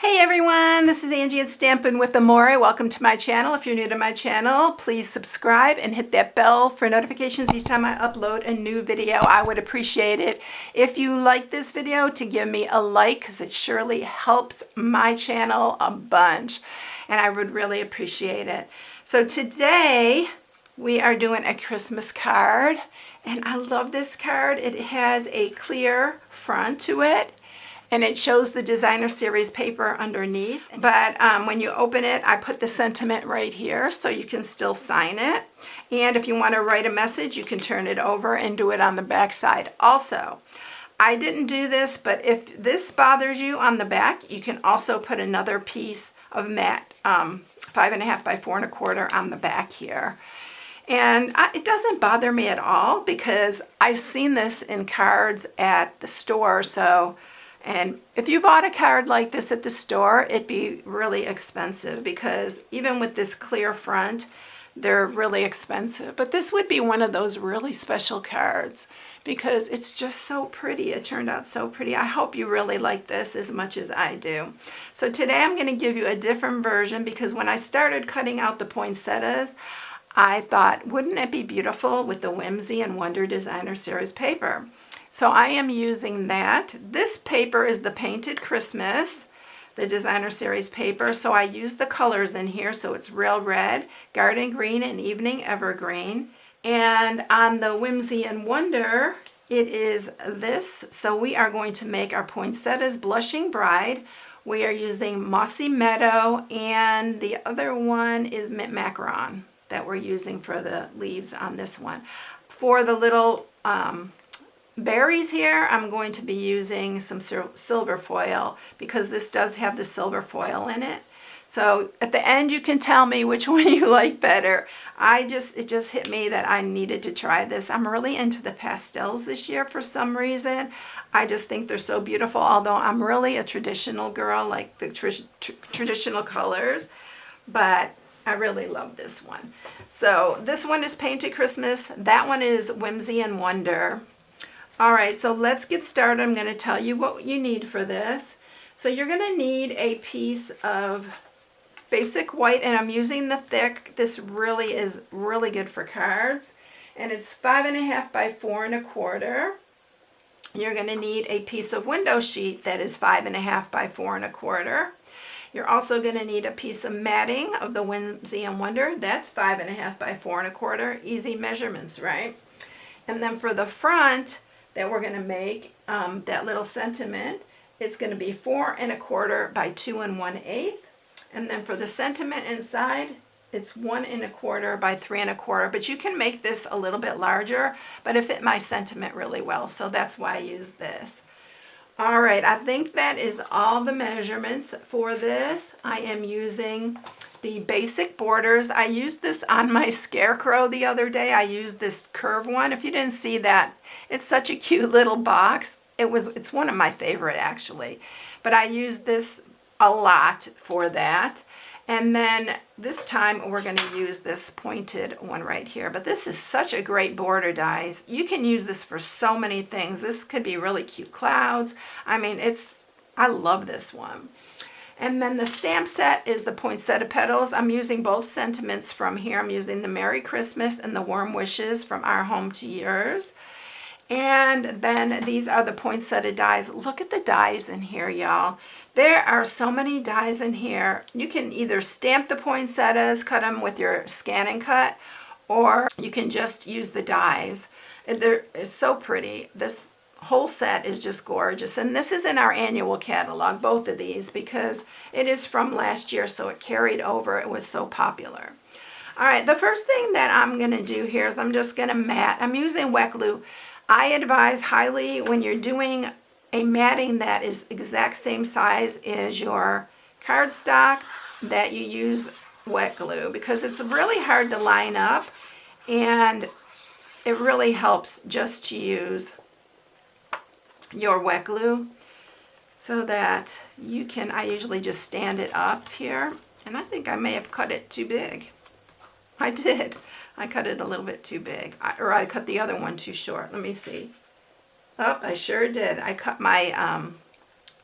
Hey everyone, this is Angie at StampingWithAmore. Welcome to my channel. If you're new to my channel, please subscribe and hit that bell for notifications each time I upload a new video. I would appreciate it if you like this video to give me a like because it surely helps my channel a bunch and I would really appreciate it. So today we are doing a Christmas card and I love this card. It has a clear front to it. And it shows the designer series paper underneath. But when you open it, I put the sentiment right here so you can still sign it. And if you want to write a message, you can turn it over and do it on the back side. Also, I didn't do this, but if this bothers you on the back, you can also put another piece of matte 5.5 by 4 1/4 on the back here. And it doesn't bother me at all because I've seen this in cards at the store. And if you bought a card like this at the store, it'd be really expensive because even with this clear front, they're really expensive. But this would be one of those really special cards because it's just so pretty. It turned out so pretty. I hope you really like this as much as I do. So today I'm going to give you a different version because when I started cutting out the poinsettias, I thought, wouldn't it be beautiful with the Whimsy and Wonder Designer Series paper? So I am using that. This paper is the Painted Christmas, the Designer Series paper. So I use the colors in here. So it's Real Red, Garden Green, and Evening Evergreen. And on the Whimsy and Wonder, it is this. So we are going to make our poinsettias Blushing Bride. We are using Mossy Meadow, and the other one is Mint Macaron that we're using for the leaves on this one. For the little berries here, I'm going to be using some silver foil because this does have the silver foil in it. So at the end you can tell me which one you like better. It just hit me that I needed to try this. I'm really into the pastels this year for some reason. I just think they're so beautiful, although I'm really a traditional girl, like the traditional colors, but I really love this one. So this one is Painted Christmas. That one is Whimsy and Wonder. All right, so let's get started. I'm going to tell you what you need for this. So you're going to need a piece of basic white, and I'm using the thick. This really is really good for cards. And it's 5.5 by 4 1/4. You're going to need a piece of window sheet that is 5.5 by 4 1/4. You're also going to need a piece of matting of the Whimsy and Wonder. That's 5.5 by 4 1/4. Easy measurements, right? And then for the front that we're going to make, that little sentiment, it's going to be 4 1/4 by 2 1/8. And then for the sentiment inside, it's 1 1/4 by 3 1/4. But you can make this a little bit larger, but it fit my sentiment really well, so that's why I use this. All right, I think that is all the measurements for this. I am using the basic borders. I used this on my scarecrow the other day. I used this curve one. If you didn't see that, it's such a cute little box. It's one of my favorite actually. But I used this a lot for that. And then this time we're going to use this pointed one right here. But this is such a great border dies. You can use this for so many things. This could be really cute clouds. I mean, I love this one. And then the stamp set is the poinsettia petals. I'm using both sentiments from here. I'm using the Merry Christmas and the Warm Wishes from Our Home to Yours. And then these are the poinsettia dies. Look at the dies in here, y'all. There are so many dies in here. You can either stamp the poinsettias, cut them with your Scan and Cut, or you can just use the dies. It's so pretty. This whole set is just gorgeous. And this is in our annual catalog, both of these, because it is from last year, so it carried over. It was so popular. All right, the first thing that I'm going to do here is I'm just going to mat. I'm using wet glue. I advise highly when you're doing a matting that is exact same size as your cardstock that you use wet glue because it's really hard to line up and it really helps just to use your wet glue so that you can, I usually just stand it up here, and I think I may have cut it too big. I did. I cut it a little bit too big, or I cut the other one too short. Let me see. Oh, I sure did. I cut my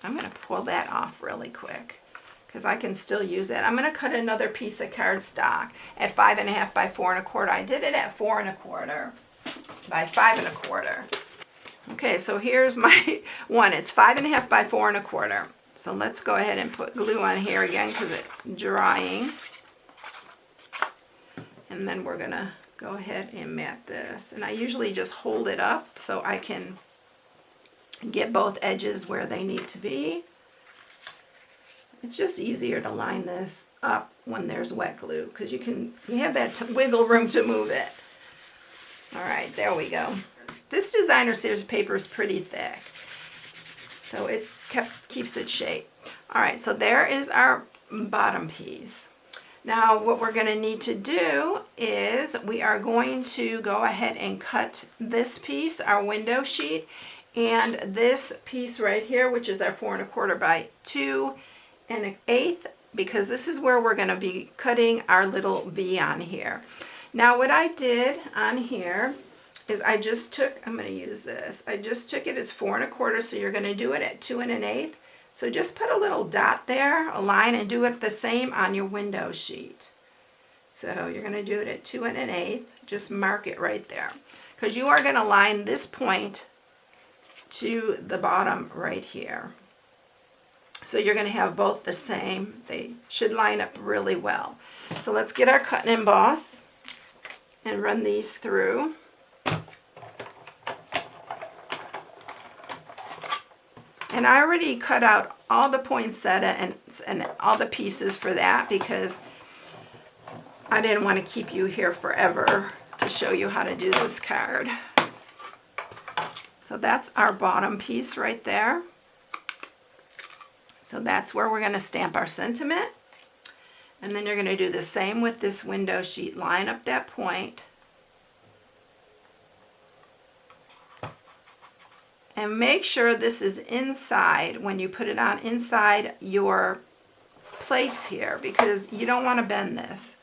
I'm going to pull that off really quick because I can still use that. I'm going to cut another piece of cardstock at 5.5 by 4 1/4. I did it at 4 1/4 by 5 1/4. Okay, so here's my one. It's 5.5 by 4 1/4. So let's go ahead and put glue on here again because it's drying. And then we're going to go ahead and mat this. And I usually just hold it up so I can get both edges where they need to be. It's just easier to line this up when there's wet glue because you have that wiggle room to move it. All right, there we go. This designer series paper is pretty thick, so it keeps its shape. All right, so there is our bottom piece. Now what we're going to need to do is we are going to go ahead and cut this piece, our window sheet, and this piece right here, which is our 4 1/4 by 2 1/8, because this is where we're going to be cutting our little V on here. Now what I did on here is I just took, I'm going to use this, I just took it as 4 1/4, so you're going to do it at 2 1/8. So just put a little dot there, a line, and do it the same on your window sheet. So you're going to do it at 2 1/8, just mark it right there. Because you are going to line this point to the bottom right here. So you're going to have both the same. They should line up really well. So let's get our cut and emboss and run these through. And I already cut out all the poinsettia and all the pieces for that because I didn't want to keep you here forever to show you how to do this card. So that's our bottom piece right there. So that's where we're going to stamp our sentiment. And then you're going to do the same with this window sheet. Line up that point. And make sure this is inside when you put it on, inside your plates here, because you don't want to bend this.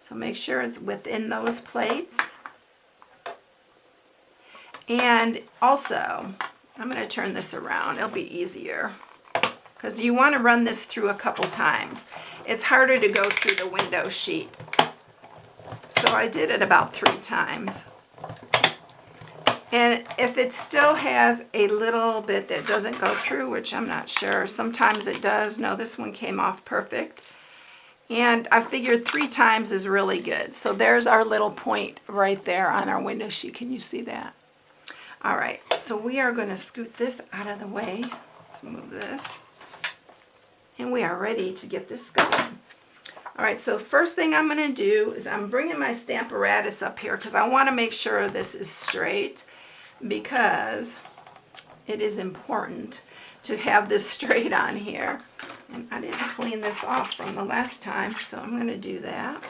So make sure it's within those plates. And also, I'm going to turn this around. It'll be easier because you want to run this through a couple times. It's harder to go through the window sheet. So I did it about 3 times. And if it still has a little bit that doesn't go through, which I'm not sure, sometimes it does. No, this one came off perfect. And I figured 3 times is really good. So there's our little point right there on our window sheet. Can you see that? All right, so we are going to scoot this out of the way. Let's move this. And we are ready to get this going. All right, so first thing I'm going to do is I'm bringing my Stamparatus up here because I want to make sure this is straight, because it is important to have this straight on here. And I didn't clean this off from the last time, so I'm going to do that.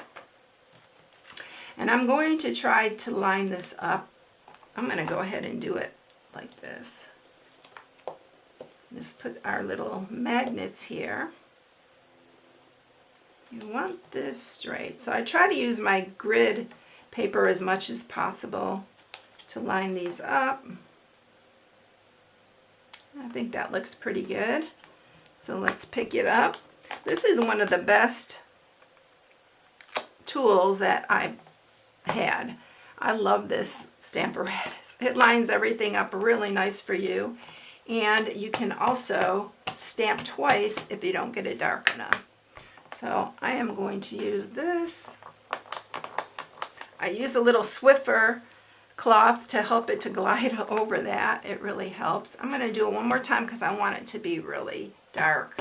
And I'm going to try to line this up. I'm going to go ahead and do it like this. Just put our little magnets here. You want this straight. So I try to use my grid paper as much as possible to line these up. I think that looks pretty good. So let's pick it up. This is one of the best tools that I've had. I love this Stamparatus. It lines everything up really nice for you. And you can also stamp twice if you don't get it dark enough. So I am going to use this. I used a little Swiffer cloth to help it to glide over that. It really helps. I'm going to do it one more time because I want it to be really dark.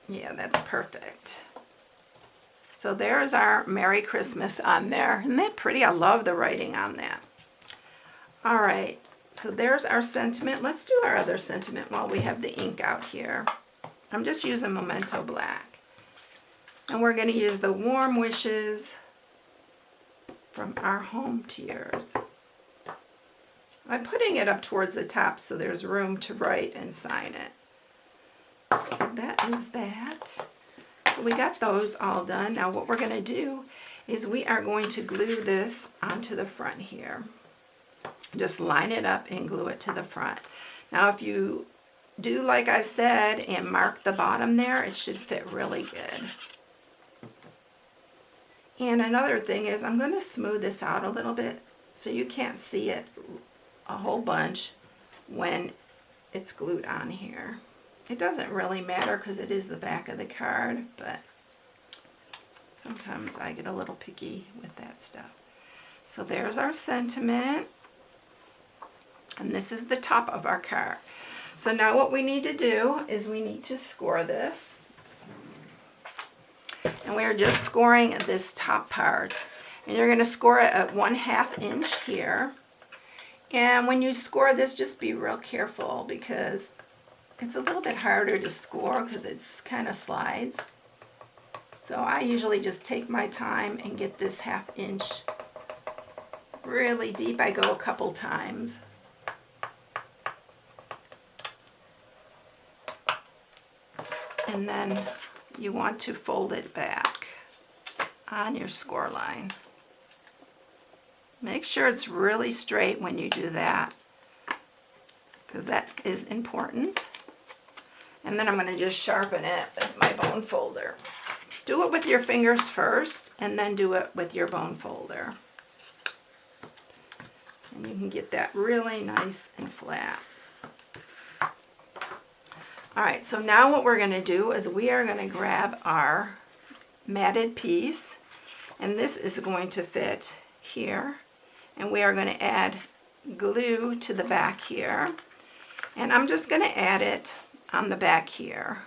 Yeah, that's perfect. So there's our Merry Christmas on there. Isn't that pretty? I love the writing on that. All right, so there's our sentiment. Let's do our other sentiment while we have the ink out here. I'm just using Memento Black. And we're going to use the Warm Wishes from Our Home to Yours. I'm putting it up towards the top so there's room to write and sign it. So that is that. So we got those all done. Now what we're going to do is we are going to glue this onto the front here. Just line it up and glue it to the front. Now if you do like I said and mark the bottom there, it should fit really good. And another thing is I'm going to smooth this out a little bit so you can't see it a whole bunch when it's glued on here. It doesn't really matter because it is the back of the card, but sometimes I get a little picky with that stuff. So there's our sentiment, and this is the top of our card. So now what we need to do is we need to score this. And we're just scoring this top part. And you're going to score it at 1/2 inch here. And when you score this, just be real careful because it's a little bit harder to score because it's kind of slides. So I usually just take my time and get this 1/2 inch really deep. I go a couple times. And then you want to fold it back on your score line. Make sure it's really straight when you do that, because that is important. And then I'm going to just sharpen it with my bone folder. Do it with your fingers first, and then do it with your bone folder. And you can get that really nice and flat. Alright, so now what we're going to do is we are going to grab our matted piece, and this is going to fit here, and we are going to add glue to the back here, and I'm just going to add it on the back here.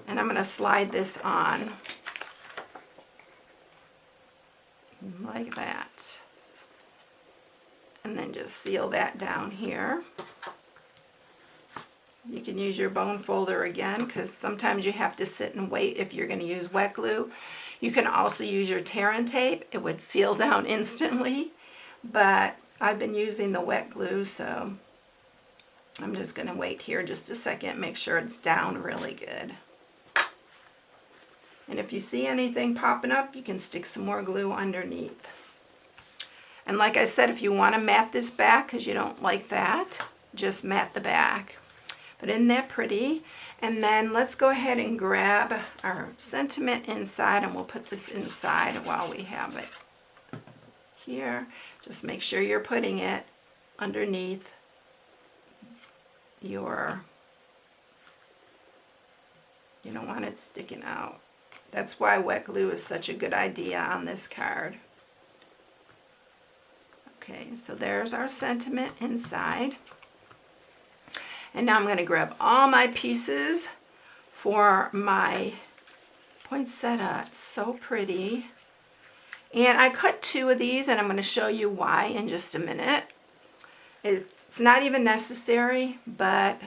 And I'm going to slide this on like that. And then just seal that down here. You can use your bone folder again because sometimes you have to sit and wait if you're going to use wet glue. You can also use your tear and tape. It would seal down instantly, but I've been using the wet glue, so I'm just going to wait here just a second, make sure it's down really good. And if you see anything popping up, you can stick some more glue underneath. And like I said, if you want to mat this back because you don't like that, just mat the back. But isn't that pretty? And then let's go ahead and grab our sentiment inside, and we'll put this inside while we have it here. Just make sure you're putting it underneath your, you don't want it sticking out. That's why wet glue is such a good idea on this card. Okay, so there's our sentiment inside. And now I'm going to grab all my pieces for my poinsettia. It's so pretty. And I cut 2 of these, and I'm going to show you why in just a minute. It's not even necessary, but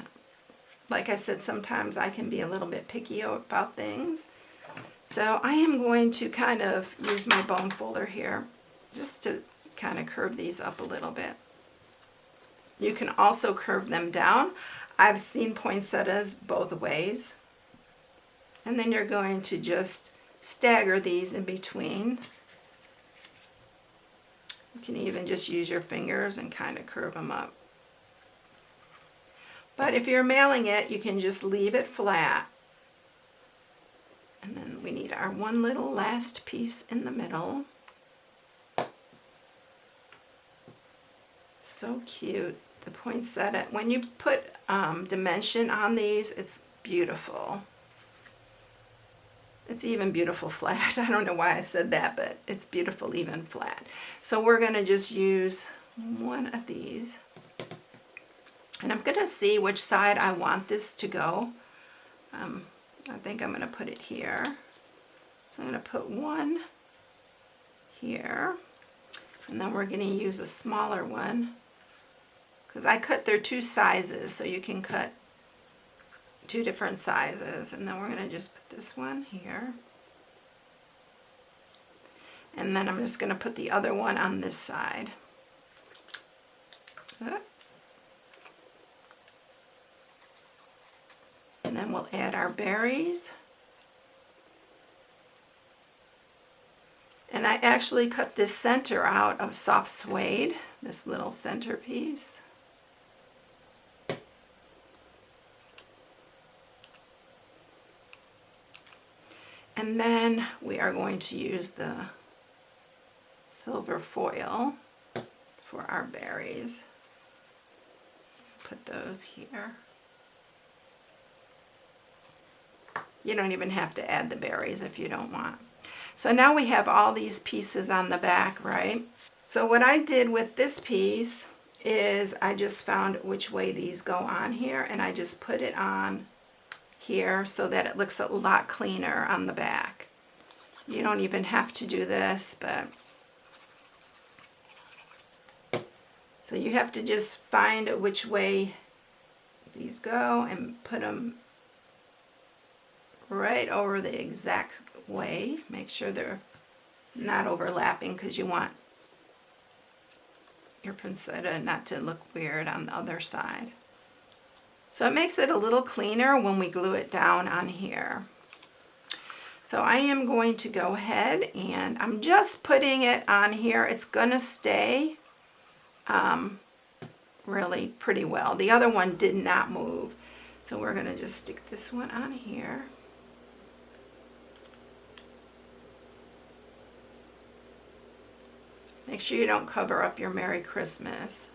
like I said, sometimes I can be a little bit picky about things. So I am going to kind of use my bone folder here just to kind of curve these up a little bit. You can also curve them down. I've seen poinsettias both ways. And then you're going to just stagger these in between. You can even just use your fingers and kind of curve them up. But if you're mailing it, you can just leave it flat. And then we need our one little last piece in the middle. So cute. The poinsettia, when you put dimension on these, it's beautiful. It's even beautiful flat. I don't know why I said that, but it's beautiful even flat. So we're going to just use one of these. And I'm going to see which side I want this to go. I think I'm going to put it here. So I'm going to put one here. And then we're going to use a smaller one. Because I cut their 2 sizes, so you can cut 2 different sizes. And then we're going to just put this one here. And then I'm just going to put the other one on this side. And then we'll add our berries. And I actually cut this center out of soft suede, this little centerpiece. And then we are going to use the silver foil for our berries. Put those here. You don't even have to add the berries if you don't want. So now we have all these pieces on the back, right? So what I did with this piece is I just found which way these go on here, and I just put it on here so that it looks a lot cleaner on the back. You don't even have to do this, but so you have to just find which way these go and put them right over the exact way. Make sure they're not overlapping because you want your poinsettia not to look weird on the other side. So it makes it a little cleaner when we glue it down on here. So I am going to go ahead and I'm just putting it on here. It's gonna stay really pretty well. The other one did not move. So we're gonna just stick this one on here. Make sure you don't cover up your Merry Christmas.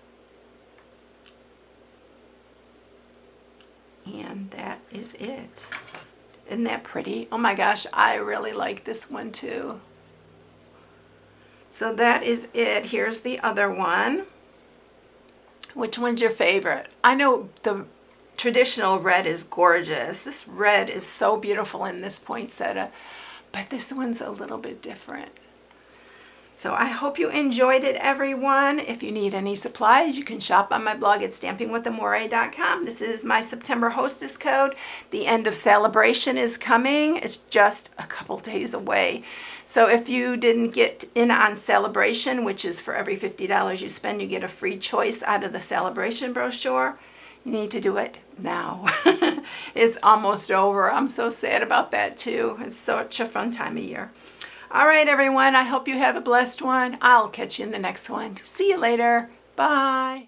And that is it. Isn't that pretty? Oh my gosh, I really like this one too. So that is it. Here's the other one. Which one's your favorite? I know the traditional red is gorgeous. This red is so beautiful in this poinsettia, but this one's a little bit different. So I hope you enjoyed it, everyone. If you need any supplies, you can shop on my blog at StampingWithAmore.com. This is my September hostess code. The end of celebration is coming. It's just a couple days away. So if you didn't get in on celebration, which is for every $50 you spend, you get a free choice out of the celebration brochure, you need to do it now. It's almost over. I'm so sad about that too. It's such a fun time of year. All right, everyone, I hope you have a blessed one. I'll catch you in the next one. See you later. Bye.